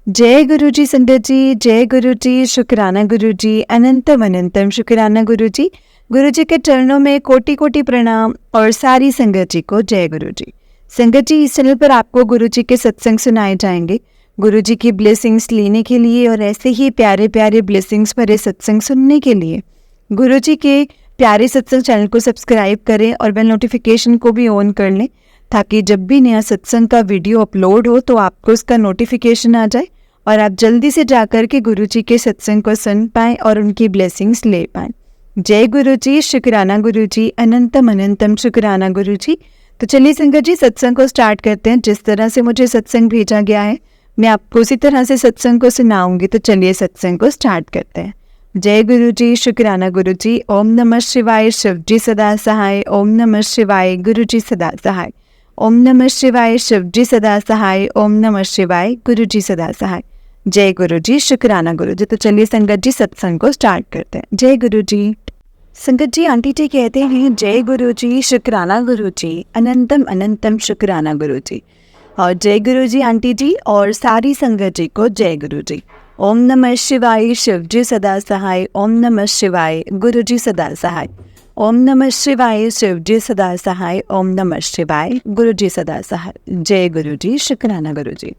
जय गुरु जी संगत जी, जय गुरु जी, शुक्राना गुरु जी, अनंतम अनंतम शुक्राना गुरु जी। गुरु जी के चरणों में कोटि कोटि प्रणाम और सारी संगत जी को जय गुरु जी। संगत जी, इस चैनल पर आपको गुरु जी के सत्संग सुनाए जाएंगे। गुरु जी की ब्लेसिंग्स लेने के लिए और ऐसे ही प्यारे प्यारे ब्लेसिंग्स भरे सत्संग सुनने के लिए गुरु जी के प्यारे सत्संग चैनल को सब्सक्राइब करें और बेल नोटिफिकेशन को भी ऑन कर लें, ताकि जब भी नया सत्संग का वीडियो अपलोड हो तो आपको उसका नोटिफिकेशन आ जाए और आप जल्दी से जाकर के गुरु जी के सत्संग को सुन पाएं और उनकी ब्लेसिंग्स ले पाएं। जय गुरु जी, शुक्राना गुरु जी, अनंतम अनंतम शुक्राना गुरु जी। तो चलिए संगत जी, सत्संग को स्टार्ट करते हैं। जिस तरह से मुझे सत्संग भेजा गया है मैं आपको उसी तरह से सत्संग को सुनाऊंगी। तो चलिए सत्संग को स्टार्ट करते हैं। जय गुरु जी, शुक्राना गुरु जी। ओम नमः शिवाय, शिव जी सदा सहाय। ओम नमः शिवाय, गुरु जी सदा सहाय। ओम नमः शिवाय, शिव जी सदा सहाय। ओम नमः शिवाय, गुरु जी सदा सहाय। जय गुरु जी, शुक्राना गुरु जी। तो चलिए संगत जी सत्संग को स्टार्ट करते हैं। जय गुरु जी। संगत जी, आंटी जी कहते हैं जय गुरु जी, शुक्राना गुरु जी, अनंतम अनंतम शुक्राना गुरु जी। और जय गुरु जी आंटी जी और सारी संगत जी को जय गुरु जी। ओम नमः शिवाय, शिव जी सदा सहाय। ओम नमः शिवाय, गुरु जी सदा सहाय। ओम नमः शिवाय, शिव जी सदा सहाय। ओम नमः शिवाय, गुरु जी सदा सहाय। जय गुरु जी, शुक्राना गुरु जी।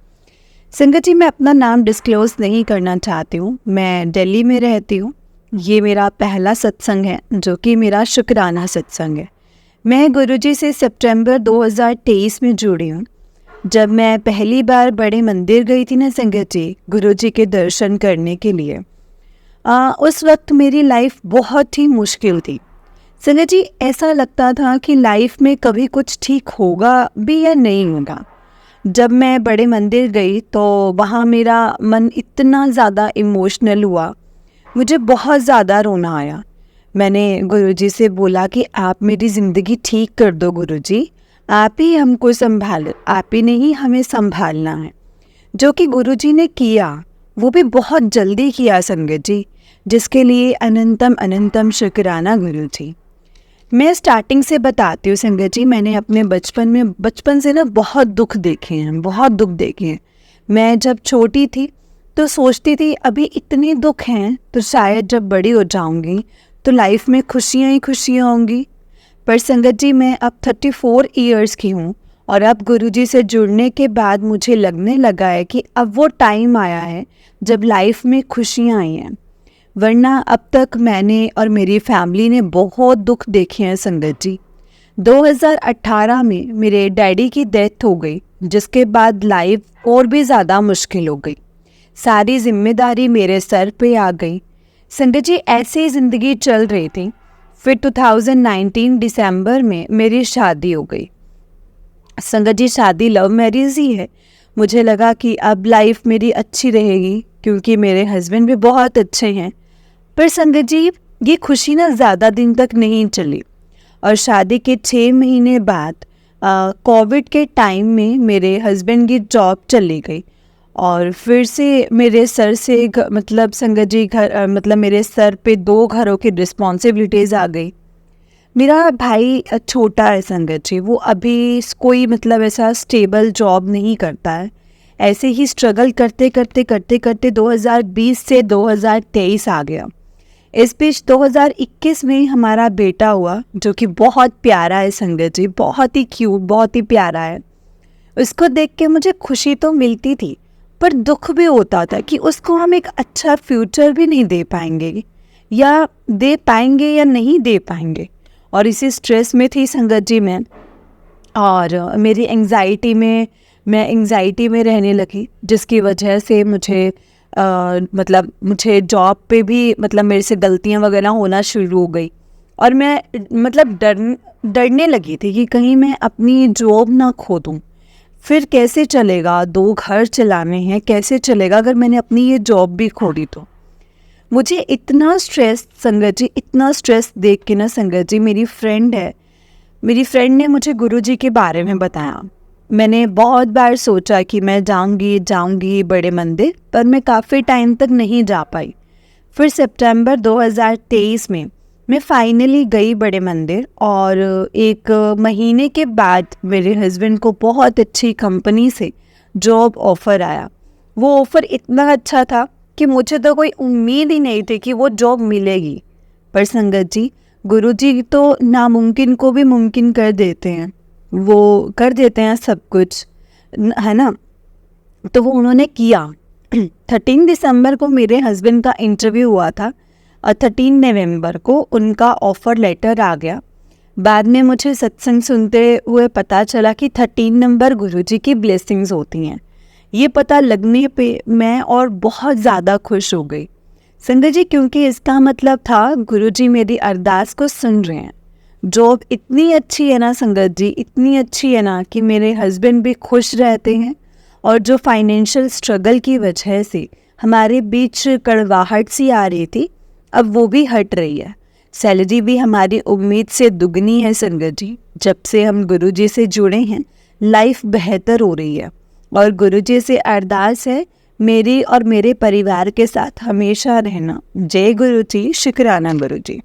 संगत जी, मैं अपना नाम डिस्क्लोज नहीं करना चाहती हूँ। मैं दिल्ली में रहती हूँ। ये मेरा पहला सत्संग है जो कि मेरा शुक्राना सत्संग है। मैं गुरुजी से सितंबर 2023 में जुड़ी हूँ। जब मैं पहली बार बड़े मंदिर गई थी ना संगत जी, गुरुजी के दर्शन करने के लिए, उस वक्त मेरी लाइफ बहुत ही मुश्किल थी। संगत जी, ऐसा लगता था कि लाइफ में कभी कुछ ठीक होगा भी या नहीं होगा। जब मैं बड़े मंदिर गई तो वहाँ मेरा मन इतना ज़्यादा इमोशनल हुआ, मुझे बहुत ज़्यादा रोना आया। मैंने गुरुजी से बोला कि आप मेरी ज़िंदगी ठीक कर दो गुरुजी, आप ही हमको संभाल, आप ही ने ही हमें संभालना है। जो कि गुरुजी ने किया, वो भी बहुत जल्दी किया संगत जी, जिसके लिए अनंतम अनंतम शुक्राना गुरु जी। मैं स्टार्टिंग से बताती हूँ संगत जी। मैंने अपने बचपन से ना बहुत दुख देखे हैं, बहुत दुख देखे हैं। मैं जब छोटी थी तो सोचती थी अभी इतने दुख हैं तो शायद जब बड़ी हो जाऊंगी तो लाइफ में खुशियाँ ही खुशियाँ होंगी। पर संगत जी, मैं अब 34 ईयर्स की हूँ और अब गुरुजी से जुड़ने के बाद मुझे लगने लगा है कि अब वो टाइम आया है जब लाइफ में खुशियाँ आई हैं। वरना अब तक मैंने और मेरी फैमिली ने बहुत दुख देखे हैं संगत जी। 2018 में मेरे डैडी की डेथ हो गई, जिसके बाद लाइफ और भी ज़्यादा मुश्किल हो गई। सारी जिम्मेदारी मेरे सर पे आ गई। संगत जी, ऐसे ही ज़िंदगी चल रही थी। फिर 2019 दिसंबर में मेरी शादी हो गई। संगत जी, शादी लव मैरिज ही है। मुझे लगा कि अब लाइफ मेरी अच्छी रहेगी क्योंकि मेरे हस्बैंड भी बहुत अच्छे हैं। पर संगत जी, ये खुशी ना ज़्यादा दिन तक नहीं चली और शादी के 6 महीने बाद कोविड के टाइम में मेरे हस्बैंड की जॉब चली गई और फिर से मेरे सर से मतलब संगत जी मतलब मेरे सर पे 2 घरों की रिस्पॉन्सिबिलिटीज़ आ गई। मेरा भाई छोटा है संगत जी, वो अभी कोई मतलब ऐसा स्टेबल जॉब नहीं करता है। ऐसे ही स्ट्रगल करते करते करते करते 2020 से 2023 आ गया। इस बीच 2021 में हमारा बेटा हुआ, जो कि बहुत प्यारा है संगत जी, बहुत ही क्यूट, बहुत ही प्यारा है। उसको देख के मुझे खुशी तो मिलती थी, पर दुख भी होता था कि उसको हम एक अच्छा फ्यूचर भी नहीं दे पाएंगे, या दे पाएंगे या नहीं दे पाएंगे। और इसी स्ट्रेस में थी संगत जी मैं, और मेरी एंग्जाइटी में रहने लगी, जिसकी वजह से मुझे मतलब मुझे जॉब पे भी मतलब मेरे से गलतियां वगैरह होना शुरू हो गई और मैं मतलब डरने लगी थी कि कहीं मैं अपनी जॉब ना खो दूँ। फिर कैसे चलेगा, 2 घर चलाने हैं, कैसे चलेगा अगर मैंने अपनी ये जॉब भी खो दी तो। मुझे इतना स्ट्रेस संगत जी, इतना स्ट्रेस देख के ना संगत जी, मेरी फ्रेंड ने मुझे गुरुजी के बारे में बताया। मैंने बहुत बार सोचा कि मैं जाऊंगी बड़े मंदिर, पर मैं काफ़ी टाइम तक नहीं जा पाई। फिर सितंबर 2023 में मैं फाइनली गई बड़े मंदिर और 1 महीने के बाद मेरे हस्बैंड को बहुत अच्छी कंपनी से जॉब ऑफ़र आया वो ऑफ़र इतना अच्छा था कि मुझे तो कोई उम्मीद ही नहीं थी कि वो जॉब मिलेगी। पर संगत जी, गुरुजी तो नामुमकिन को भी मुमकिन कर देते हैं, वो कर देते हैं सब कुछ, है ना। तो वो उन्होंने किया। 13 दिसंबर को मेरे हस्बैंड का इंटरव्यू हुआ था और 13 नवंबर को उनका ऑफ़र लेटर आ गया। बाद में मुझे सत्संग सुनते हुए पता चला कि 13 नंबर गुरुजी की ब्लेसिंग्स होती हैं। ये पता लगने पे मैं और बहुत ज़्यादा खुश हो गई संगत जी, क्योंकि इसका मतलब था गुरुजी मेरी अरदास को सुन रहे हैं। जॉब इतनी अच्छी है ना संगत जी, इतनी अच्छी है ना कि मेरे हस्बैंड भी खुश रहते हैं और जो फाइनेंशियल स्ट्रगल की वजह से हमारे बीच कड़वाहट सी आ रही थी, अब वो भी हट रही है। सैलरी भी हमारी उम्मीद से दुगनी है संगत जी। जब से हम गुरुजी से जुड़े हैं, लाइफ बेहतर हो रही है और गुरुजी से अरदास है मेरी और मेरे परिवार के साथ हमेशा रहना। जय गुरुजी, शुक्राना गुरुजी।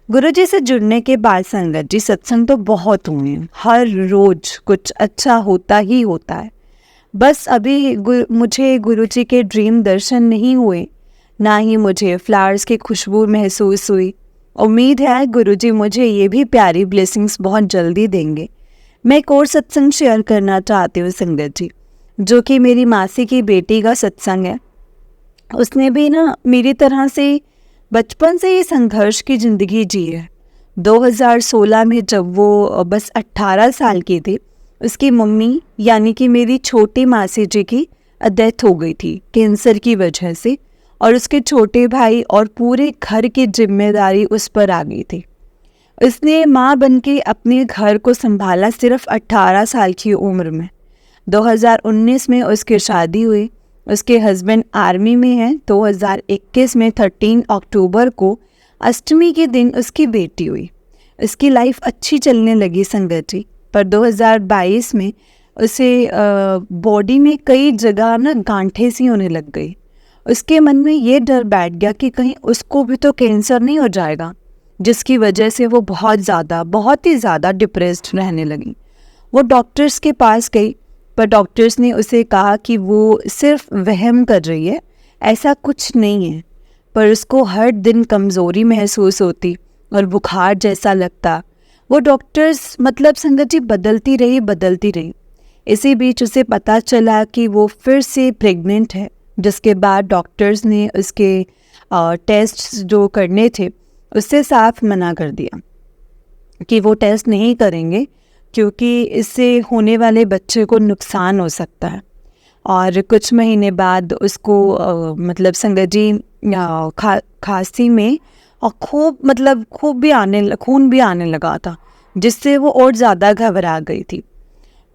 गुरुजी से जुड़ने के बाद संगत जी सत्संग तो बहुत हुए हैं, हर रोज कुछ अच्छा होता ही होता है। बस अभी मुझे गुरुजी के ड्रीम दर्शन नहीं हुए, ना ही मुझे फ्लावर्स की खुशबू महसूस हुई। उम्मीद है गुरुजी मुझे ये भी प्यारी ब्लेसिंग्स बहुत जल्दी देंगे। मैं एक और सत्संग शेयर करना चाहती हूँ संगत जी, जो कि मेरी मासी की बेटी का सत्संग है। उसने भी ना मेरी तरह से बचपन से ही संघर्ष की ज़िंदगी जी है। 2016 में जब वो बस 18 साल की थी, उसकी मम्मी यानी कि मेरी छोटी मासी जी की डेथ हो गई थी कैंसर की वजह से, और उसके छोटे भाई और पूरे घर की जिम्मेदारी उस पर आ गई थी। उसने माँ बनके अपने घर को संभाला सिर्फ 18 साल की उम्र में। 2019 में उसकी शादी हुई, उसके हस्बैंड आर्मी में हैं। 2021 में 13 अक्टूबर को अष्टमी के दिन उसकी बेटी हुई। उसकी लाइफ अच्छी चलने लगी संगत जी, पर 2022 में उसे बॉडी में कई जगह ना गांठें सी होने लग गई। उसके मन में ये डर बैठ गया कि कहीं उसको भी तो कैंसर नहीं हो जाएगा, जिसकी वजह से वो बहुत ही ज़्यादा डिप्रेस्ड रहने लगी। वो डॉक्टर्स के पास गई, पर डॉक्टर्स ने उसे कहा कि वो सिर्फ वहम कर रही है, ऐसा कुछ नहीं है। पर उसको हर दिन कमज़ोरी महसूस होती और बुखार जैसा लगता। वो डॉक्टर्स मतलब संगत जी बदलती रही। इसी बीच उसे पता चला कि वो फिर से प्रेग्नेंट है, जिसके बाद डॉक्टर्स ने उसके टेस्ट जो करने थे उससे साफ मना कर दिया कि वो टेस्ट नहीं करेंगे, क्योंकि इससे होने वाले बच्चे को नुकसान हो सकता है। और कुछ महीने बाद उसको मतलब संगत जी खांसी में और खून भी आने लगा था, जिससे वो और ज़्यादा घबरा गई थी।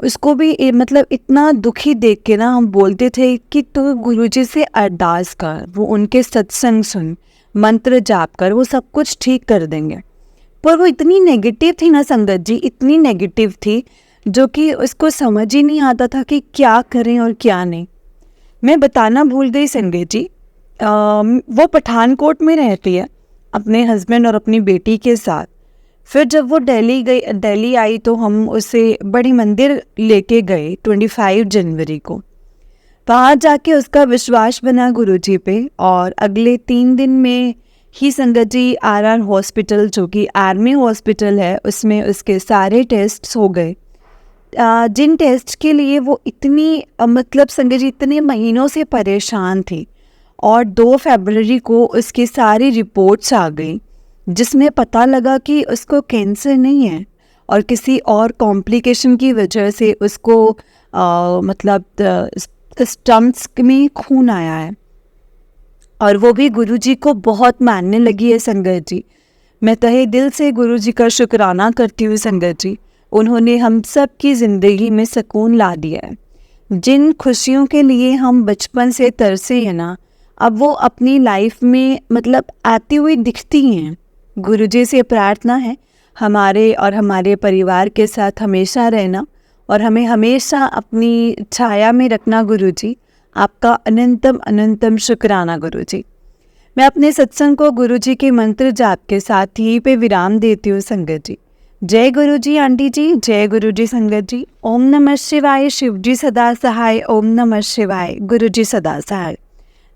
उसको भी मतलब इतना दुखी देख के ना हम बोलते थे कि तू गुरुजी से अरदास कर, वो उनके सत्संग सुन, मंत्र जाप कर, वो सब कुछ ठीक कर देंगे। पर वो इतनी नेगेटिव थी ना संगत जी, इतनी नेगेटिव थी जो कि उसको समझ ही नहीं आता था कि क्या करें और क्या नहीं। मैं बताना भूल गई संगत जी, वो पठानकोट में रहती है अपने हस्बैंड और अपनी बेटी के साथ। फिर जब वो दिल्ली आई तो हम उसे बड़ी मंदिर लेके गए 25 जनवरी को। वहाँ जाके उसका विश्वास बना गुरुजी पे, और अगले 3 दिन में ही संगत जी RR हॉस्पिटल, जो कि आर्मी हॉस्पिटल है, उसमें उसके सारे टेस्ट्स हो गए। जिन टेस्ट के लिए वो इतनी मतलब संगत जी इतने महीनों से परेशान थी, और 2 फरवरी को उसकी सारी रिपोर्ट्स आ गई, जिसमें पता लगा कि उसको कैंसर नहीं है और किसी और कॉम्प्लिकेशन की वजह से उसको मतलब स्टम्प्स में खून आया है। और वो भी गुरुजी को बहुत मानने लगी है संगत जी। मैं तहे दिल से गुरुजी का शुक्राना करती हूँ संगत जी, उन्होंने हम सब की ज़िंदगी में सुकून ला दिया है। जिन खुशियों के लिए हम बचपन से तरसे हैं ना, अब वो अपनी लाइफ में मतलब आती हुई दिखती हैं। गुरुजी से प्रार्थना है हमारे और हमारे परिवार के साथ हमेशा रहना और हमें हमेशा अपनी छाया में रखना। गुरुजी आपका अनंतम अनंतम शुक्राना गुरुजी। मैं अपने सत्संग को गुरुजी के मंत्र जाप के साथ यहीं पे विराम देती हूँ संगत जी। जय गुरु जी आंटी जी, जय गुरु जी संगत जी। ओम नमः शिवाय, शिव जी सदा सहाय। ओम नमः शिवाय, गुरु जी सदा सहाय।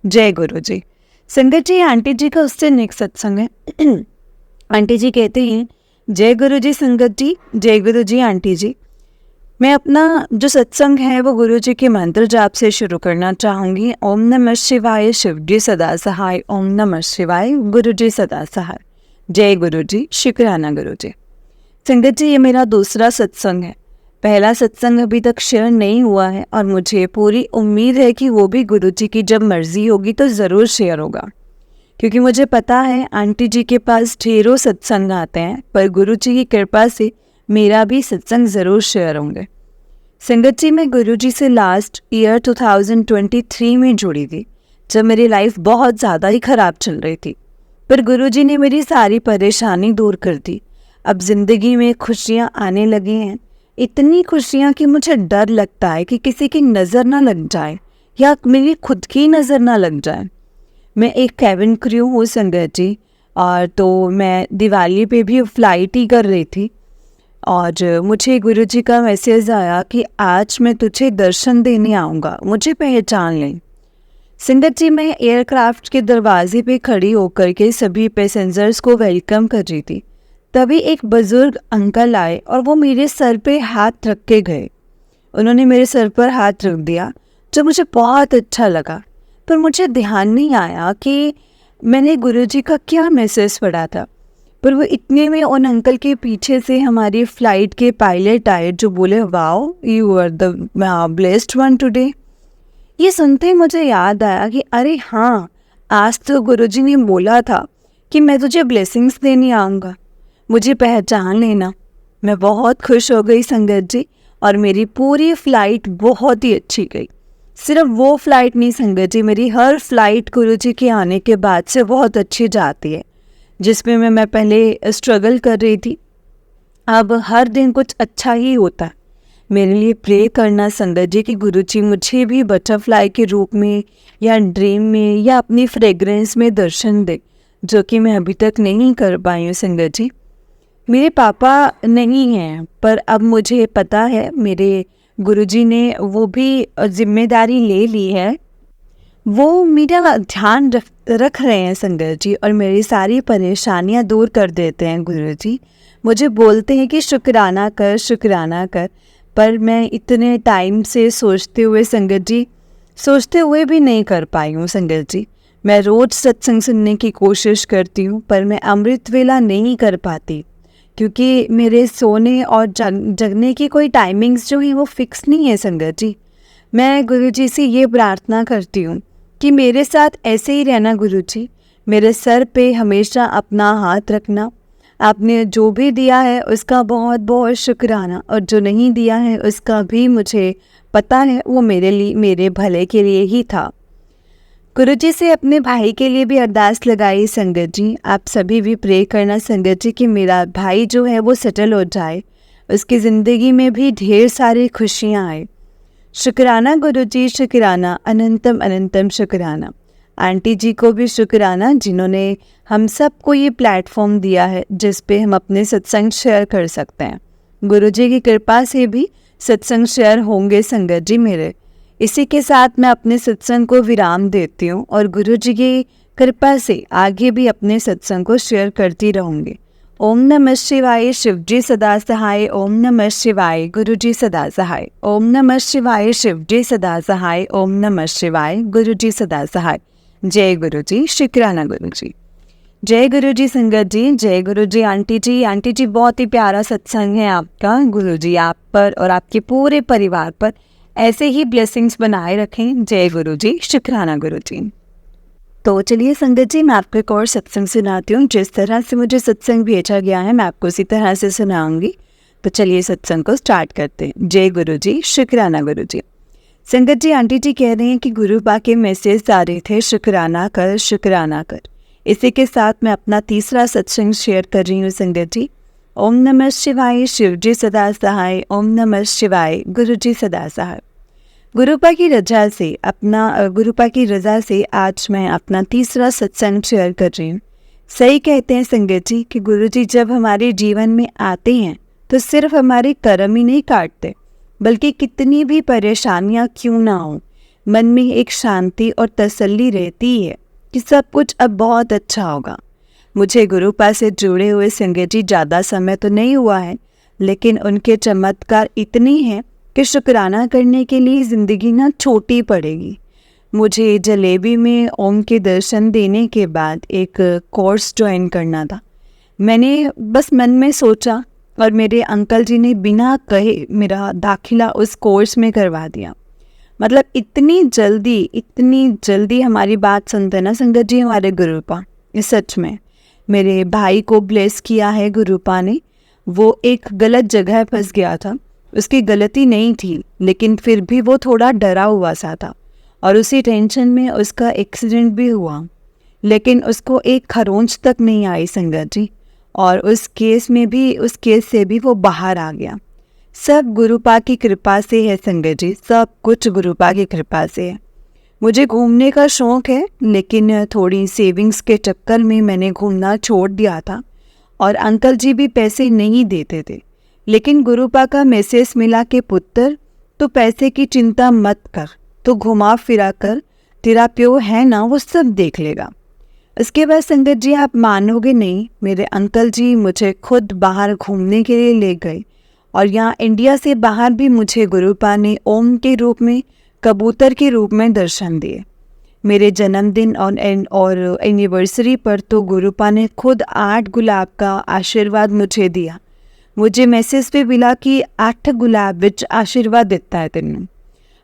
जय गुरु जी संगत जी। आंटी जी का उससे नेक्स्ट सत्संग है। आंटी जी कहते हैं, जय गुरु जी संगत जी, जय गुरु जी आंटी जी। मैं अपना जो सत्संग है वो गुरु जी के मंत्र जाप से शुरू करना चाहूँगी। ओम नमः शिवाय, शिव जी सदा सहाय। ओम नमः शिवाय, गुरु जी सदा सहाय। जय गुरु जी, शुक्राना गुरु जी। संगत जी, ये मेरा दूसरा सत्संग है। पहला सत्संग अभी तक शेयर नहीं हुआ है और मुझे पूरी उम्मीद है कि वो भी गुरु जी की जब मर्जी होगी तो ज़रूर शेयर होगा, क्योंकि मुझे पता है आंटी जी के पास ढेरों सत्संग आते हैं, पर गुरु जी की कृपा से मेरा भी सत्संग ज़रूर शेयर होंगे। संगत जी, मैं गुरु जी से लास्ट ईयर 2023 में जुड़ी थी, जब मेरी लाइफ बहुत ज़्यादा ही ख़राब चल रही थी, पर गुरु जी ने मेरी सारी परेशानी दूर कर दी। अब ज़िंदगी में खुशियाँ आने लगी हैं, इतनी खुशियाँ कि मुझे डर लगता है कि किसी की नज़र ना लग जाए या मेरी खुद की नज़र ना लग जाए। मैं एक कैबिन क्रू हूँ संगत जी, और तो मैं दिवाली पे भी फ़्लाइट ही कर रही थी और मुझे गुरु जी का मैसेज आया कि आज मैं तुझे दर्शन देने आऊँगा, मुझे पहचान ले। संगत जी, मैं एयरक्राफ्ट के दरवाजे पे खड़ी होकर के सभी पैसेंजर्स को वेलकम कर रही थी, तभी एक बुजुर्ग अंकल आए और वो मेरे सर पे हाथ रख के गए। उन्होंने मेरे सर पर हाथ रख दिया, जो मुझे बहुत अच्छा लगा, पर मुझे ध्यान नहीं आया कि मैंने गुरुजी का क्या मैसेज पढ़ा था। पर वो इतने में उन अंकल के पीछे से हमारी फ़्लाइट के पायलट आए, जो बोले, wow you are the blessed one today. ये सुनते ही मुझे याद आया कि अरे हाँ, आज तो गुरुजी ने बोला था कि मैं तुझे ब्लेसिंग्स देने आऊँगा, मुझे पहचान लेना। मैं बहुत खुश हो गई संगत जी, और मेरी पूरी फ़्लाइट बहुत ही अच्छी गई। सिर्फ वो फ़्लाइट नहीं संगत जी, मेरी हर फ़्लाइट गुरुजी के आने के बाद से बहुत अच्छी जाती है। जिसमें मैं पहले स्ट्रगल कर रही थी, अब हर दिन कुछ अच्छा ही होता है। मेरे लिए प्रे करना संगत जी कि गुरुजी मुझे भी बटरफ्लाई के रूप में या ड्रीम में या अपनी फ्रेग्रेंस में दर्शन दे, जो कि मैं अभी तक नहीं कर पाई हूँ संगत जी। मेरे पापा नहीं हैं, पर अब मुझे पता है मेरे गुरुजी ने वो भी जिम्मेदारी ले ली है। वो मेरा ध्यान रख रहे हैं संगत जी, और मेरी सारी परेशानियां दूर कर देते हैं गुरुजी। मुझे बोलते हैं कि शुक्राना कर, शुक्राना कर, पर मैं इतने टाइम से सोचते हुए संगत जी, सोचते हुए भी नहीं कर पाई हूँ संगत जी। मैं रोज़ सत्संग सुनने की कोशिश करती हूँ, पर मैं अमृत वेला नहीं कर पाती, क्योंकि मेरे सोने और जगने की कोई टाइमिंग्स जो है वो फिक्स नहीं है संगत जी। मैं गुरुजी से ये प्रार्थना करती हूँ कि मेरे साथ ऐसे ही रहना गुरुजी, मेरे सर पे हमेशा अपना हाथ रखना। आपने जो भी दिया है उसका बहुत बहुत शुक्राना, और जो नहीं दिया है उसका भी मुझे पता है वो मेरे लिए, मेरे भले के लिए ही था। गुरुजी से अपने भाई के लिए भी अरदास लगाई संगत जी। आप सभी भी प्रे करना संगत जी कि मेरा भाई जो है वो सेटल हो जाए, उसकी ज़िंदगी में भी ढेर सारी खुशियाँ आए। शुक्राना गुरुजी, शुक्राना, अनंतम अनंतम शुक्राना। आंटी जी को भी शुक्राना, जिन्होंने हम सबको ये प्लेटफॉर्म दिया है जिस पे हम अपने सत्संग शेयर कर सकते हैं। गुरुजी की कृपा से भी सत्संग शेयर होंगे संगत जी मेरे। इसी के साथ मैं अपने सत्संग को विराम देती हूँ, और गुरुजी की कृपा से आगे भी अपने सत्संग को शेयर करती रहूँगी। ओम नमः शिवाय, शिव जी सदा सहाय। ओम नमः शिवाय, गुरु जी सदा सहाय। ओम नमः शिवाय, शिव जी सदा सहाय। ओम नमः शिवाय, गुरु जी सदा सहाय। जय गुरु जी, शुक्राना गुरु जी। जय गुरु जी संगत जी, जय गुरु जी आंटी जी। आंटी जी, बहुत ही प्यारा सत्संग है आपका। गुरु जी आप पर और आपके पूरे परिवार पर ऐसे ही ब्लेसिंग्स बनाए रखें। जय गुरु जी, शुक्राना गुरु जी। तो चलिए संगत जी, मैं आपको एक और सत्संग सुनाती हूँ। जिस तरह से मुझे सत्संग भेजा गया है मैं आपको उसी तरह से सुनाऊंगी। तो चलिए सत्संग को स्टार्ट करते हैं। जय गुरु जी, शुक्राना गुरु जी। संगत जी, आंटी जी कह रही हैं कि गुरु बा के मैसेज आ रहे थे, शुक्राना कर, शुक्राना कर। इसी के साथ मैं अपना तीसरा सत्संग शेयर कर रही हूँ संगत जी। ओम नमः शिवाय, शिव जी सदा सहाय। ओम नमः शिवाय, गुरु जी सदा सहाय। गुरुपा की रजा से आज मैं अपना तीसरा सत्संग शेयर कर रही हूँ। सही कहते हैं संगत जी कि गुरुजी जब हमारे जीवन में आते हैं तो सिर्फ हमारे कर्म ही नहीं काटते, बल्कि कितनी भी परेशानियां क्यों ना हो, मन में एक शांति और तसल्ली रहती है कि सब कुछ अब बहुत अच्छा होगा। मुझे गुरुपा से जुड़े हुए संगत जी ज़्यादा समय तो नहीं हुआ है, लेकिन उनके चमत्कार इतनी हैं कि शुक्राना करने के लिए ज़िंदगी ना छोटी पड़ेगी। मुझे जलेबी में ओम के दर्शन देने के बाद एक कोर्स ज्वाइन करना था। मैंने बस मन में सोचा और मेरे अंकल जी ने बिना कहे मेरा दाखिला उस कोर्स में करवा दिया। मतलब इतनी जल्दी हमारी बात सुनते ना संगत जी हमारे गुरुपा। सच में मेरे भाई को ब्लेस किया है गुरुपा ने। वो एक गलत जगह फंस गया था, उसकी गलती नहीं थी, लेकिन फिर भी वो थोड़ा डरा हुआ सा था और उसी टेंशन में उसका एक्सीडेंट भी हुआ, लेकिन उसको एक खरोंच तक नहीं आई संगत जी। और उस केस से भी वो बाहर आ गया। सब गुरुपा की कृपा से है संगत जी, सब कुछ गुरुपा की कृपा से है। मुझे घूमने का शौक़ है, लेकिन थोड़ी सेविंग्स के चक्कर में मैंने घूमना छोड़ दिया था और अंकल जी भी पैसे नहीं देते थे। लेकिन गुरुपा का मैसेज मिला कि पुत्र तो पैसे की चिंता मत कर, तो घुमा फिरा कर, तेरा प्यो है ना वो सब देख लेगा। इसके बाद संगत जी आप मानोगे नहीं, मेरे अंकल जी मुझे खुद बाहर घूमने के लिए ले गए और यहाँ इंडिया से बाहर भी मुझे गुरुपा ने ओम के रूप में, कबूतर के रूप में दर्शन दिए। मेरे जन्मदिन और एनिवर्सरी पर तो गुरुपा ने खुद 8 गुलाब का आशीर्वाद मुझे दिया। मुझे मैसेज पे मिला कि 8 गुलाब विच आशीर्वाद देता है तेनू।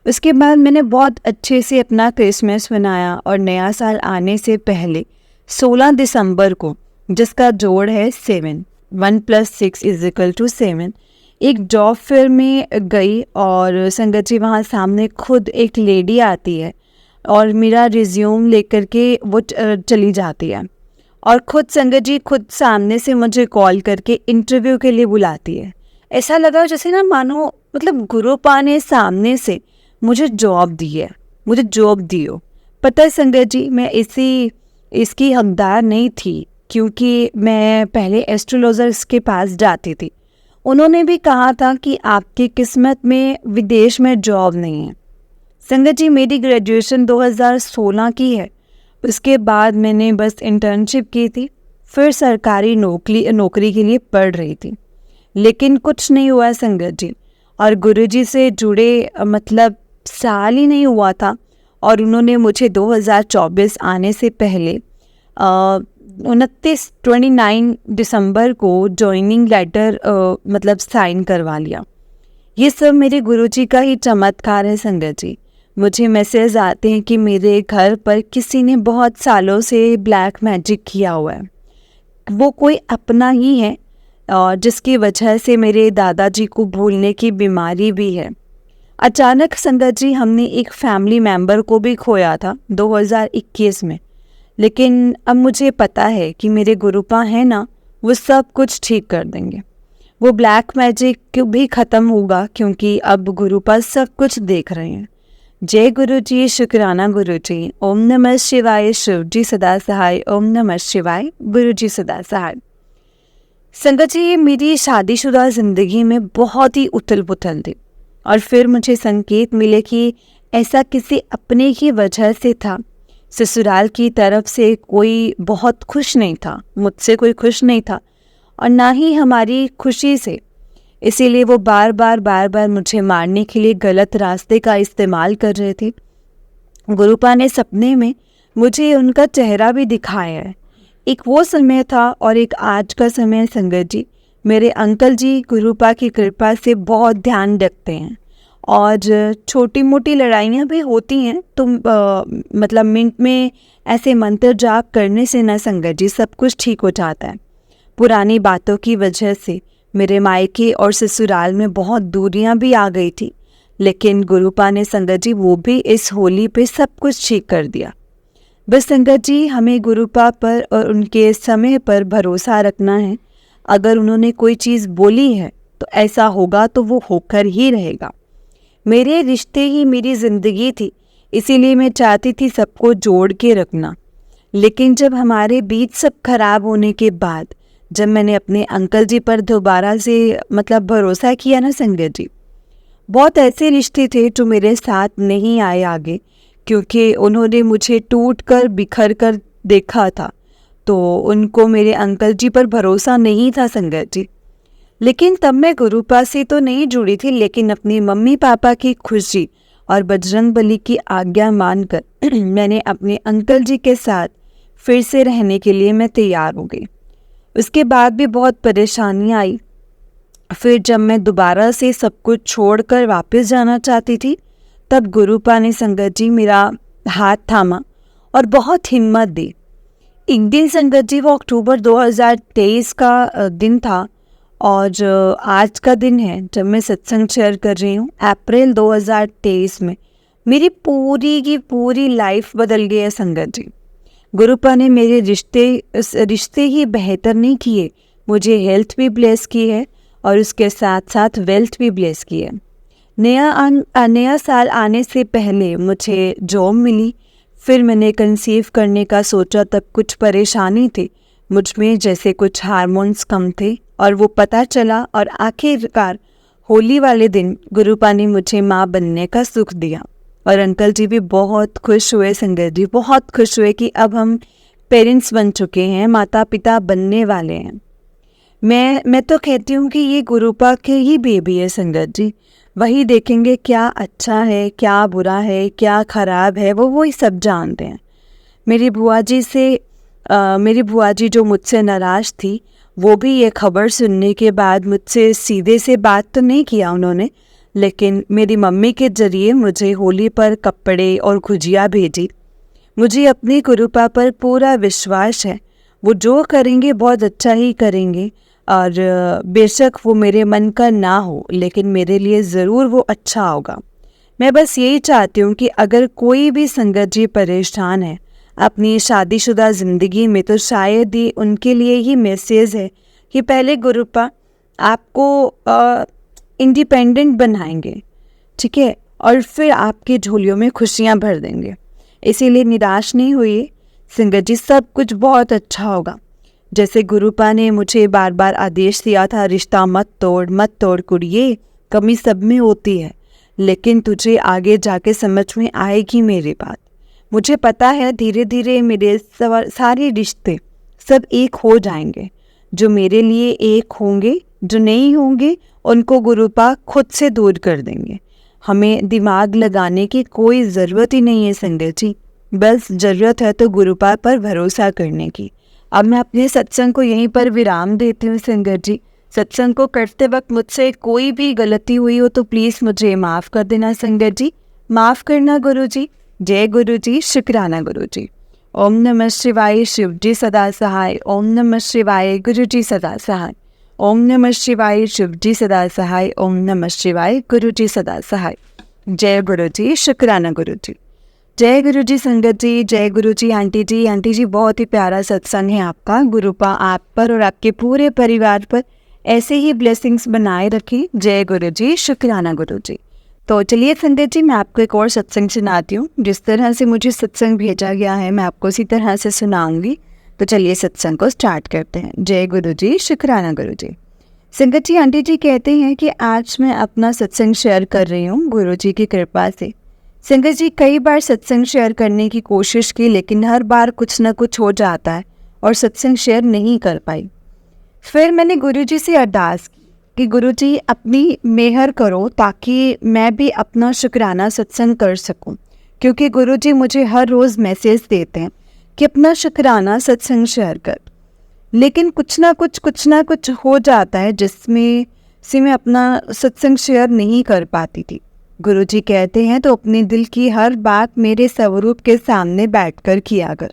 उसके बाद मैंने बहुत अच्छे से अपना क्रिसमस मनाया और नया साल आने से पहले 16 दिसंबर को, जिसका जोड़ है 7, 1 + 6 = 7, एक जॉब फेयर में गई और संगत जी वहाँ सामने खुद एक लेडी आती है और मेरा रिज्यूम लेकर के वो चली जाती है और खुद संगत जी खुद सामने से मुझे कॉल करके इंटरव्यू के लिए बुलाती है। ऐसा लगा जैसे ना मानो मतलब गुरुपा ने सामने से मुझे जॉब दी है, मुझे जॉब दियो। पता है संगत जी मैं इसकी हकदार नहीं थी, क्योंकि मैं पहले एस्ट्रोलॉजर्स के पास जाती थी। उन्होंने भी कहा था कि आपकी किस्मत में विदेश में जॉब नहीं है। संगत जी मेरी ग्रेजुएशन 2016 की है। उसके बाद मैंने बस इंटर्नशिप की थी, फिर सरकारी नौकरी के लिए पढ़ रही थी, लेकिन कुछ नहीं हुआ संगत जी। और गुरुजी से जुड़े मतलब साल ही नहीं हुआ था और उन्होंने मुझे 2024 आने से पहले 29 दिसंबर को जॉइनिंग लेटर मतलब साइन करवा लिया। ये सब मेरे गुरुजी का ही चमत्कार है संगत जी। मुझे मैसेज आते हैं कि मेरे घर पर किसी ने बहुत सालों से ब्लैक मैजिक किया हुआ है। वो कोई अपना ही है और जिसकी वजह से मेरे दादाजी को भूलने की बीमारी भी है। अचानक संगत जी हमने एक फैमिली मेंबर को भी खोया था 2021 में, लेकिन अब मुझे पता है कि मेरे गुरुपा हैं ना, वो सब कुछ ठीक कर देंगे। वो ब्लैक मैजिक भी ख़त्म होगा, क्योंकि अब गुरुपा सब कुछ देख रहे हैं। जय गुरु जी, शुक्राना गुरु जी। ओम नमः शिवाय, शिव जी सदा सहाय। ओम नमः शिवाय, गुरु जी सदा सहाय। संगत जी मेरी शादीशुदा ज़िंदगी में बहुत ही उथल पुथल थी और फिर मुझे संकेत मिले कि ऐसा किसी अपने की वजह से था। ससुराल की तरफ से कोई बहुत खुश नहीं था, मुझसे कोई खुश नहीं था और ना ही हमारी खुशी से। इसीलिए वो बार बार मुझे मारने के लिए गलत रास्ते का इस्तेमाल कर रहे थे। गुरुपा ने सपने में मुझे उनका चेहरा भी दिखाया है। एक वो समय था और एक आज का समय संगत जी। मेरे अंकल जी गुरुपा की कृपा से बहुत ध्यान रखते हैं और छोटी मोटी लड़ाइयाँ भी होती हैं तो मतलब मिनट में ऐसे मंत्र जाप करने से ना संगत जी सब कुछ ठीक हो जाता है। पुरानी बातों की वजह से मेरे मायके और ससुराल में बहुत दूरियां भी आ गई थी, लेकिन गुरुपा ने संगत जी वो भी इस होली पे सब कुछ ठीक कर दिया। बस संगत जी हमें गुरुपा पर और उनके समय पर भरोसा रखना है। अगर उन्होंने कोई चीज़ बोली है तो ऐसा होगा तो वो होकर ही रहेगा। मेरे रिश्ते ही मेरी ज़िंदगी थी, इसीलिए मैं चाहती थी सबको जोड़ के रखना। लेकिन जब हमारे बीच सब खराब होने के बाद जब मैंने अपने अंकल जी पर दोबारा से मतलब भरोसा किया ना संगत जी, बहुत ऐसे रिश्ते थे जो मेरे साथ नहीं आए आगे, क्योंकि उन्होंने मुझे टूट कर बिखर कर देखा था, तो उनको मेरे अंकल जी पर भरोसा नहीं था संगत जी। लेकिन तब मैं गुरुपा से तो नहीं जुड़ी थी, लेकिन अपनी मम्मी पापा की खुशी और बजरंग बली की आज्ञा मानकर मैंने अपने अंकल जी के साथ फिर से रहने के लिए मैं तैयार हो गई। उसके बाद भी बहुत परेशानी आई। फिर जब मैं दोबारा से सब कुछ छोड़कर वापस जाना चाहती थी, तब गुरुपा ने संगत जी मेरा हाथ थामा और बहुत हिम्मत दी। एक दिन संगत जी वो अक्टूबर 2023 का दिन था, और आज का दिन है जब मैं सत्संग शेयर कर रही हूँ। अप्रैल 2023 में मेरी पूरी की पूरी लाइफ बदल गई है संगत जी। गुरुपा ने मेरे रिश्ते ही बेहतर नहीं किए, मुझे हेल्थ भी ब्लेस की है और उसके साथ साथ वेल्थ भी ब्लेस की है। नया साल आने से पहले मुझे जॉब मिली। फिर मैंने कंसीव करने का सोचा, तब कुछ परेशानी थी मुझ में, जैसे कुछ हार्मोन्स कम थे, और वो पता चला। और आखिरकार होली वाले दिन गुरुपा ने मुझे माँ बनने का सुख दिया। और अंकल जी भी बहुत खुश हुए संगत जी, बहुत खुश हुए कि अब हम पेरेंट्स बन चुके हैं, माता पिता बनने वाले हैं। मैं तो कहती हूँ कि ये गुरुपा के ही बेबी है संगत जी। वही देखेंगे क्या अच्छा है, क्या बुरा है, क्या खराब है, वो ही सब जानते हैं। मेरी बुआ जी जो मुझसे नाराज़ थी, वो भी ये खबर सुनने के बाद मुझसे सीधे से बात तो नहीं किया उन्होंने, लेकिन मेरी मम्मी के जरिए मुझे होली पर कपड़े और गुजिया भेजी। मुझे अपनी गुरुपा पर पूरा विश्वास है, वो जो करेंगे बहुत अच्छा ही करेंगे। और बेशक वो मेरे मन का ना हो, लेकिन मेरे लिए ज़रूर वो अच्छा होगा। मैं बस यही चाहती हूँ कि अगर कोई भी संगत जी परेशान है अपनी शादीशुदा ज़िंदगी में, तो शायद ही उनके लिए ही मैसेज है कि पहले गुरुपा आपको इंडिपेंडेंट बनाएंगे, ठीक है, और फिर आपकी झोलियों में खुशियाँ भर देंगे। इसीलिए निराश नहीं हुई संगत जी, सब कुछ बहुत अच्छा होगा। जैसे गुरुपा ने मुझे बार बार आदेश दिया था, रिश्ता मत तोड़ कुड़िए, कमी सब में होती है, लेकिन तुझे आगे जाके समझ में आएगी मेरी बात। मुझे पता है धीरे धीरे मेरे सारे रिश्ते सब एक हो जाएंगे। जो मेरे लिए एक होंगे, जो नहीं होंगे उनको गुरुपा खुद से दूर कर देंगे। हमें दिमाग लगाने की कोई ज़रूरत ही नहीं है संगत जी, बस ज़रूरत है तो गुरुपा पर भरोसा करने की। अब मैं अपने सत्संग को यहीं पर विराम देती हूँ संगत जी। सत्संग को करते वक्त मुझसे कोई भी गलती हुई हो तो प्लीज़ मुझे माफ़ कर देना संगत जी, माफ़ करना गुरु जी। जय गुरु जी, शुक्राना गुरु जी। ओम नमः शिवाय, शिव जी सदा सहाय। ओम नमः शिवाय, गुरु जी सदा सहाय। ओम नमः शिवाय, शिव जी सदा सहाय। ओम नमः शिवाय, गुरु जी सदा सहाय। जय गुरु जी, शुक्राना गुरु जी। जय गुरु जी संगत जी, जय गुरु जी। आंटी जी बहुत ही प्यारा सत्संग है आपका। गुरुपा आप पर और आपके पूरे परिवार पर ऐसे ही ब्लेसिंग्स बनाए रखें। जय गुरु जी, शुक्राना गुरु जी। तो चलिए संगत जी, मैं आपको एक और सत्संग सुनाती हूँ। जिस तरह से मुझे सत्संग भेजा गया है मैं आपको उसी तरह से सुनाऊंगी। तो चलिए सत्संग को स्टार्ट करते हैं। जय गुरु जी, शुक्राना गुरु जी। संगत जी, आंटी जी कहते हैं कि आज मैं अपना सत्संग शेयर कर रही हूँ गुरु जी की कृपा से। संगत जी, कई बार सत्संग शेयर करने की कोशिश की, लेकिन हर बार कुछ ना कुछ हो जाता है और सत्संग शेयर नहीं कर पाई। फिर मैंने गुरु जी से अरदास की कि गुरु जी अपनी मेहर करो ताकि मैं भी अपना शुक्राना सत्संग कर सकूं, क्योंकि गुरु जी मुझे हर रोज़ मैसेज देते हैं कि अपना शुक्राना सत्संग शेयर कर, लेकिन कुछ ना कुछ हो जाता है जिसमें से मैं अपना सत्संग शेयर नहीं कर पाती थी। गुरु जी कहते हैं तो अपने दिल की हर बात मेरे स्वरूप के सामने बैठकर किया कर।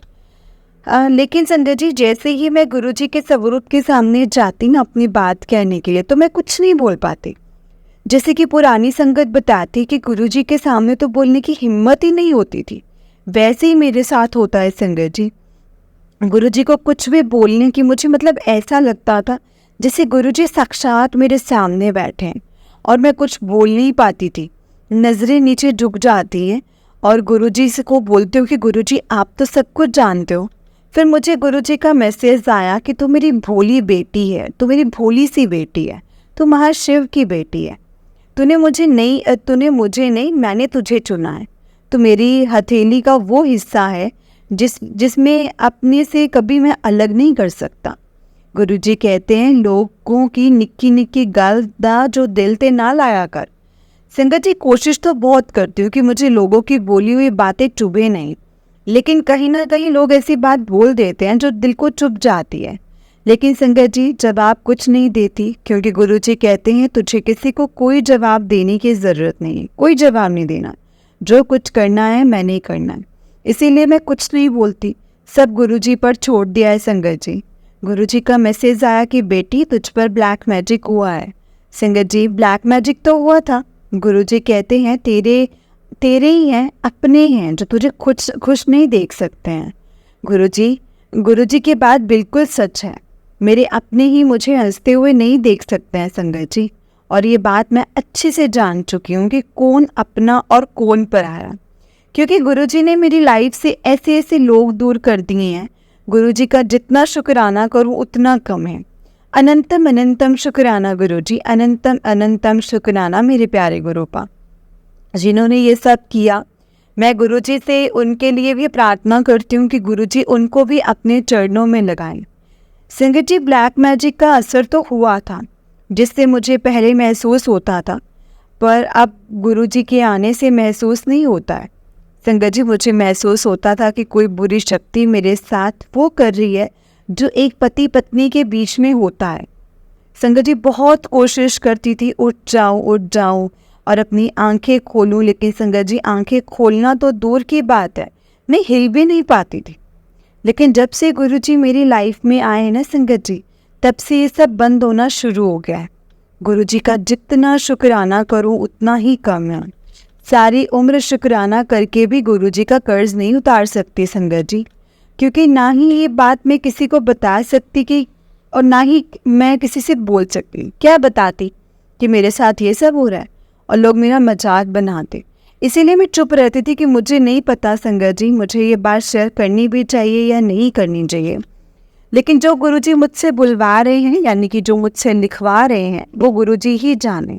लेकिन संजय जी, जैसे ही मैं गुरु जी के स्वरूप के सामने जाती ना अपनी बात कहने के लिए, तो मैं कुछ नहीं बोल पाती। जैसे कि पुरानी संगत बताती कि गुरु जी के सामने तो बोलने की हिम्मत ही नहीं होती थी, वैसे ही मेरे साथ होता है संगत जी। गुरु जी को कुछ भी बोलने की मुझे मतलब ऐसा लगता था जैसे गुरु जी साक्षात मेरे सामने बैठे हैं और मैं कुछ बोल नहीं पाती थी। नज़रें नीचे झुक जाती हैं और गुरु जी से को बोलते हो कि गुरु जी आप तो सब कुछ जानते हो, फिर मुझे गुरुजी का मैसेज आया कि तू मेरी भोली बेटी है, तू मेरी भोली सी बेटी है, तू महाशिव की बेटी है। तूने मुझे नहीं, मैंने तुझे चुना है। तू मेरी हथेली का वो हिस्सा है जिसमें अपने से कभी मैं अलग नहीं कर सकता। गुरुजी कहते हैं, लोगों की निक्की निक्की गल दा जो दिल ते ना लाया कर। संगत जी, कोशिश तो बहुत करती हूँ कि मुझे लोगों की बोली हुई बातें चुभे नहीं, लेकिन कहीं ना कहीं लोग ऐसी बात बोल देते हैं जो दिल को चुभ जाती है। लेकिन संगत जी, जवाब कुछ नहीं देती, क्योंकि गुरुजी कहते हैं तुझे किसी को कोई जवाब देने की ज़रूरत नहीं है, कोई जवाब नहीं देना। जो कुछ करना है मैंने करना है, इसीलिए मैं कुछ नहीं बोलती, सब गुरुजी पर छोड़ दिया है। संगत जी, गुरुजी का मैसेज आया कि बेटी तुझ पर ब्लैक मैजिक हुआ है। संगत जी, ब्लैक मैजिक तो हुआ था। गुरुजी कहते हैं तेरे ही हैं, अपने हैं, जो तुझे खुश नहीं देख सकते हैं। गुरुजी की बात बिल्कुल सच है। मेरे अपने ही मुझे हंसते हुए नहीं देख सकते हैं संगत जी, और ये बात मैं अच्छे से जान चुकी हूँ कि कौन अपना और कौन पराया, क्योंकि गुरुजी ने मेरी लाइफ से ऐसे ऐसे लोग दूर कर दिए हैं। गुरुजी का जितना शुक्राना करूँ उतना कम है। अनंतम अनंतम शुक्राना गुरुजी, अनंतम अनंतम शुक्राना मेरे प्यारे गुरुपा, जिन्होंने ये सब किया। मैं गुरुजी से उनके लिए भी प्रार्थना करती हूँ कि गुरुजी उनको भी अपने चरणों में लगाएं। संगत जी, ब्लैक मैजिक का असर तो हुआ था, जिससे मुझे पहले महसूस होता था, पर अब गुरुजी के आने से महसूस नहीं होता है। संगत जी, मुझे महसूस होता था कि कोई बुरी शक्ति मेरे साथ वो कर रही है जो एक पति पत्नी के बीच में होता है। संगत जी, बहुत कोशिश करती थी उठ जाऊं और अपनी आंखें खोलूं, लेकिन संगत जी, आंखें खोलना तो दूर की बात है, मैं हिल भी नहीं पाती थी। लेकिन जब से गुरुजी मेरी लाइफ में आए ना संगत जी, तब से ये सब बंद होना शुरू हो गया है। गुरुजी का जितना शुक्राना करूं उतना ही कम है। सारी उम्र शुक्राना करके भी गुरुजी का कर्ज नहीं उतार सकती संगत जी, क्योंकि ना ही ये बात मैं किसी को बता सकती कि, और ना ही मैं किसी से बोल सकती। क्या बताती कि मेरे साथ ये सब हो रहा है, और लोग मेरा मजाक बनाते। इसीलिए मैं चुप रहती थी कि मुझे नहीं पता संगत जी, मुझे ये बात शेयर करनी भी चाहिए या नहीं करनी चाहिए। लेकिन जो गुरुजी मुझसे बुलवा रहे हैं, यानी कि जो मुझसे लिखवा रहे हैं, वो गुरुजी ही जाने।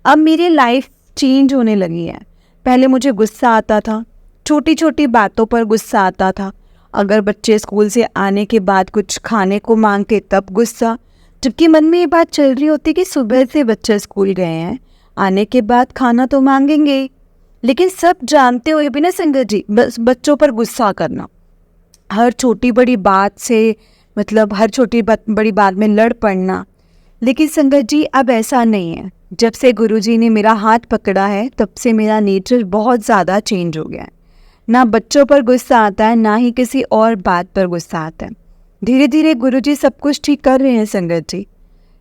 अब मेरी लाइफ चेंज होने लगी है। पहले मुझे गुस्सा आता था, छोटी छोटी बातों पर गुस्सा आता था। अगर बच्चे स्कूल से आने के बाद कुछ खाने को मांगते तब गुस्सा, जबकि मन में ये बात चल रही होती कि सुबह से बच्चे स्कूल गए हैं, आने के बाद खाना तो मांगेंगे। लेकिन सब जानते हुए भी ना संगत जी, बस बच्चों पर गुस्सा करना, हर छोटी बड़ी बात से, मतलब हर छोटी बड़ी बात में लड़ पड़ना। लेकिन संगत जी, अब ऐसा नहीं है। जब से गुरुजी ने मेरा हाथ पकड़ा है, तब से मेरा नेचर बहुत ज़्यादा चेंज हो गया है। ना बच्चों पर गुस्सा आता है, ना ही किसी और बात पर गुस्सा आता है। धीरे धीरे गुरुजी सब कुछ ठीक कर रहे हैं संगत जी।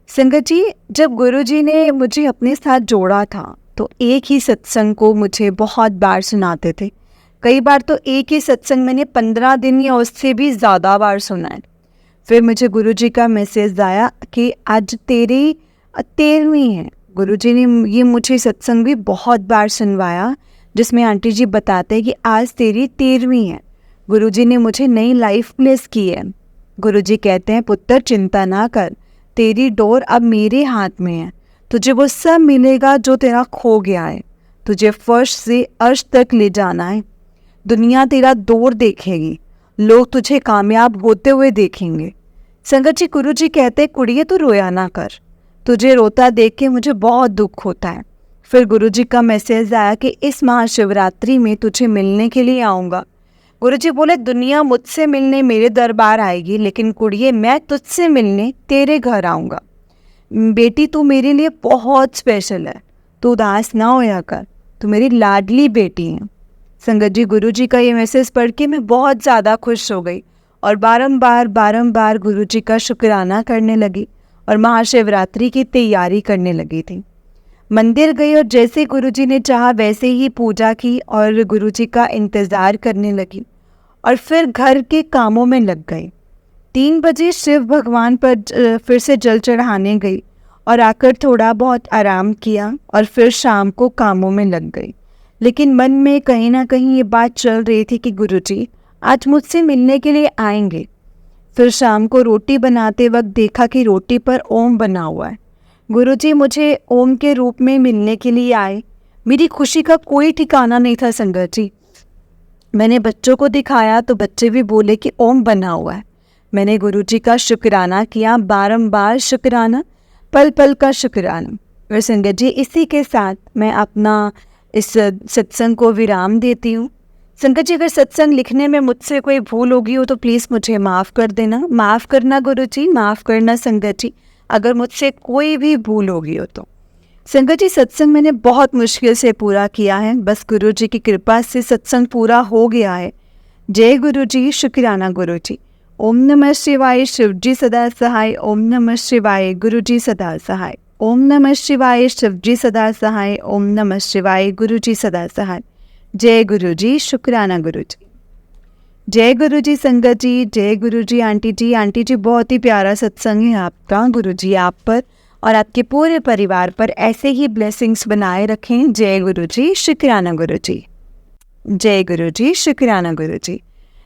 संगत जी, जब गुरुजी ने मुझे अपने साथ जोड़ा था, तो एक ही सत्संग को मुझे बहुत बार सुनाते थे। कई बार तो एक ही सत्संग मैंने 15 दिन या उससे भी ज़्यादा बार सुना है। फिर मुझे गुरुजी का मैसेज आया कि आज तेरी 13वीं है। गुरुजी ने ये मुझे सत्संग भी बहुत बार सुनवाया, जिसमें आंटी जी बताते हैं कि आज तेरी 13वीं है। गुरुजी ने मुझे नई लाइफ प्लेस की है। गुरुजी कहते हैं, पुत्र चिंता ना कर, तेरी डोर अब मेरे हाथ में है। तुझे वो सब मिलेगा जो तेरा खो गया है। तुझे फर्श से अर्श तक ले जाना है। दुनिया तेरा दौर देखेगी, लोग तुझे कामयाब होते हुए देखेंगे। संगत जी, गुरुजी कहते, कुड़िए तू रोया ना कर, तुझे रोता देख के मुझे बहुत दुख होता है। फिर गुरुजी का मैसेज आया कि इस महाशिवरात्रि में तुझे मिलने के लिए आऊँगा। गुरुजी बोले, दुनिया मुझसे मिलने मेरे दरबार आएगी, लेकिन कुड़िए मैं तुझसे मिलने तेरे घर आऊँगा। बेटी, तू मेरे लिए बहुत स्पेशल है, तू उदास ना होया कर, तू मेरी लाडली बेटी है। संगत जी, गुरुजी का ये मैसेज पढ़ के मैं बहुत ज़्यादा खुश हो गई और बारंबार गुरुजी का शुक्राना करने लगी और महाशिवरात्रि की तैयारी करने लगी थी। मंदिर गई और जैसे गुरुजी ने चाहा वैसे ही पूजा की और गुरुजी का इंतज़ार करने लगी और फिर घर के कामों में लग गई। 3 बजे शिव भगवान पर फिर से जल चढ़ाने गई और आकर थोड़ा बहुत आराम किया और फिर शाम को कामों में लग गई। लेकिन मन में कहीं ना कहीं ये बात चल रही थी कि गुरुजी आज मुझसे मिलने के लिए आएंगे, फिर शाम को रोटी बनाते वक्त देखा कि रोटी पर ओम बना हुआ है। गुरुजी मुझे ओम के रूप में मिलने के लिए आए। मेरी खुशी का कोई ठिकाना नहीं था संगत जी। मैंने बच्चों को दिखाया तो बच्चे भी बोले कि ओम बना हुआ है। मैंने गुरुजी का शुक्राना किया, बारंबार शुक्राना, पल पल का शुक्राना। और संगत जी इसी के साथ मैं अपना इस सत्संग को विराम देती हूँ। संगत जी अगर सत्संग लिखने में मुझसे कोई भूल होगी हो तो प्लीज़ मुझे माफ़ कर देना। माफ़ करना गुरुजी, माफ़ करना संगत जी, अगर मुझसे कोई भी भूल होगी हो तो। संगत जी सत्संग मैंने बहुत मुश्किल से पूरा किया है, बस गुरुजी की कृपा से सत्संग पूरा हो गया है। जय गुरुजी, शुक्राना गुरुजी। ओम नमः शिवाय, शिवजी सदा सहाय। ओम नमः शिवाय, गुरुजी सदा सहाय। ओम नमः शिवाय, शिवजी सदा सहाय। ओम नमः शिवाय, गुरुजी सदा सहाय। जय गुरुजी, शुक्राना गुरुजी। जय गुरुजी संगत जी, जय गुरुजी आंटी जी। आंटी जी बहुत ही प्यारा सत्संग है आपका। गुरुजी आप पर और आपके पूरे परिवार पर ऐसे ही ब्लेसिंग्स बनाए रखें। जय गुरुजी, शुक्राना गुरुजी। जय गुरुजी, शुक्राना गुरुजी।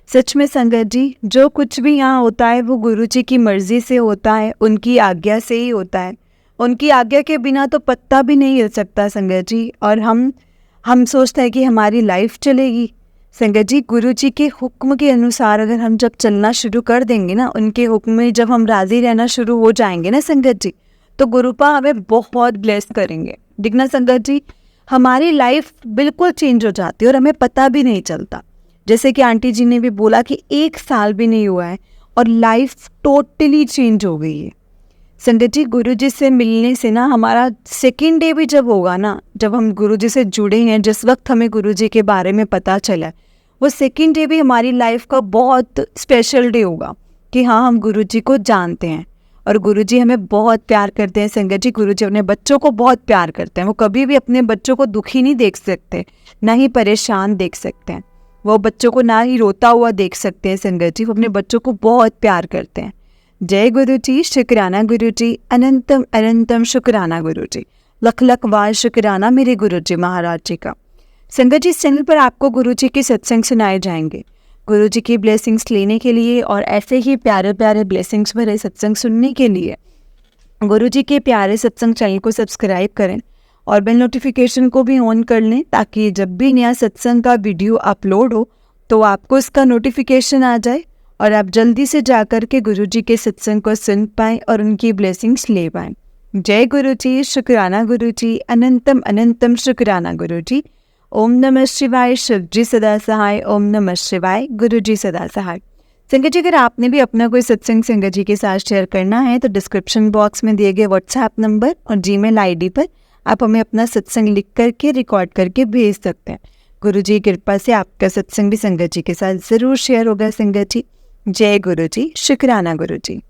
सच में संगत जी जो कुछ भी यहाँ होता है वो गुरुजी की मर्जी से होता है, उनकी आज्ञा से ही होता है। उनकी आज्ञा के बिना तो पत्ता भी नहीं हिल सकता संगत जी। और हम सोचते हैं कि हमारी लाइफ चलेगी। संगत जी गुरुजी के हुक्म के अनुसार अगर हम जब चलना शुरू कर देंगे ना, उनके हुक्म में जब हम राजी रहना शुरू हो जाएंगे ना संगत जी, तो गुरुपा हमें बहुत ब्लेस करेंगे। दिखना संगत जी हमारी लाइफ बिल्कुल चेंज हो जाती है और हमें पता भी नहीं चलता। जैसे कि आंटी जी ने भी बोला कि 1 साल भी नहीं हुआ है और लाइफ टोटली चेंज हो गई है। संगत जी गुरुजी से मिलने से ना हमारा सेकेंड डे भी जब होगा ना, जब हम गुरुजी से जुड़े हैं, जिस वक्त हमें गुरुजी के बारे में पता चला, वो सेकेंड डे भी हमारी लाइफ का बहुत स्पेशल डे होगा कि हाँ हम गुरुजी को जानते हैं और गुरुजी हमें बहुत प्यार करते हैं। संगत जी गुरुजी अपने बच्चों को बहुत प्यार करते हैं। वो कभी भी अपने बच्चों को दुखी नहीं देख सकते, ना ही परेशान देख सकते हैं। वो बच्चों को ना ही रोता हुआ देख सकते हैं। संगत जी वो अपने बच्चों को बहुत प्यार करते हैं। जय गुरुजी, शुक्राना गुरुजी, अनंतम अनंतम शुक्राना गुरुजी। लख लख बार शुक्राना मेरे गुरुजी महाराज जी का। संगत जी इस चैनल पर आपको गुरुजी के सत्संग सुनाए जाएंगे। गुरुजी की ब्लेसिंग्स लेने के लिए और ऐसे ही प्यारे प्यारे ब्लेसिंग्स भरे सत्संग सुनने के लिए गुरुजी के प्यारे सत्संग चैनल को सब्सक्राइब करें और बेल नोटिफिकेशन को भी ऑन कर लें, ताकि जब भी नया सत्संग का वीडियो अपलोड हो तो आपको इसका नोटिफिकेशन आ जाए और आप जल्दी से जाकर के गुरुजी के सत्संग को सुन पाएँ और उनकी ब्लेसिंग्स ले पाएँ। जय गुरुजी, शुक्राना गुरुजी, अनंतम अनंतम शुक्राना गुरुजी। ओम नमः शिवाय, शिवजी सदा सहाय। ओम नमः शिवाय, गुरुजी सदा सहाय। संगत जी अगर आपने भी अपना कोई सत्संग संगत जी के साथ शेयर करना है तो डिस्क्रिप्शन बॉक्स में दिए गए व्हाट्सएप नंबर और जीमेल आईडी पर आप हमें अपना सत्संग लिख करके रिकॉर्ड करके भेज सकते हैं। गुरुजी की कृपा से आपका सत्संग भी संगत जी के साथ ज़रूर शेयर होगा संगत जी। जय गुरुजी, शुक्राना गुरुजी।